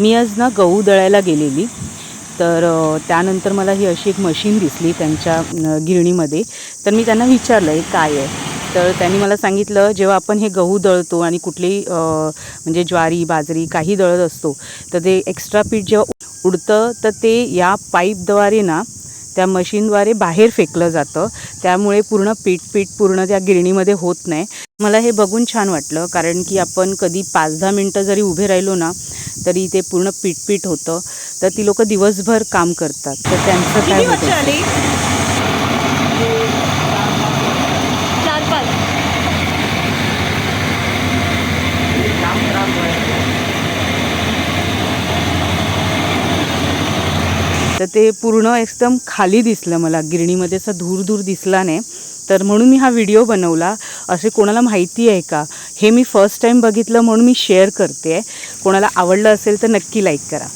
मी आज ना गहू दळायला गेलेली, तर त्यानंतर मला ही अशी एक मशीन दिसली त्यांच्या गिरणीमध्ये. तर मी त्यांना विचारलं हे काय आहे. तर त्यांनी मला सांगितलं, जेव्हा आपण हे गहू दळतो आणि कुठली म्हणजे ज्वारी बाजरी काही दळत असतो, तर ते एक्स्ट्रा पीठ जेव्हा उडतं तर ते या पाईपद्वारे ना त्या मशीनद्वारे बाहेर फेकलं जातं. त्यामुळे पूर्ण पीठ पूर्ण त्या गिरणीमध्ये होत नाही. मला हे बघून छान वाटलं, कारण की आपण कधी 5-10 मिनटं जरी उभे राहिलो ना तरी ते पूर्ण पीठ होतं. तर ती लोक दिवसभर काम करतात. तर त्यांचं काय होतं, तर ते पूर्ण एकदम खाली दिसलं मला, गिरणीमध्ये असं दूर दिसला नाही. तर म्हणून मी हा व्हिडिओ बनवला. असे कोणाला माहिती आहे का, हे मी फर्स्ट टाईम बघितलं म्हणून मी शेअर करते आहे. कोणाला आवडलं असेल तर नक्की लाईक करा.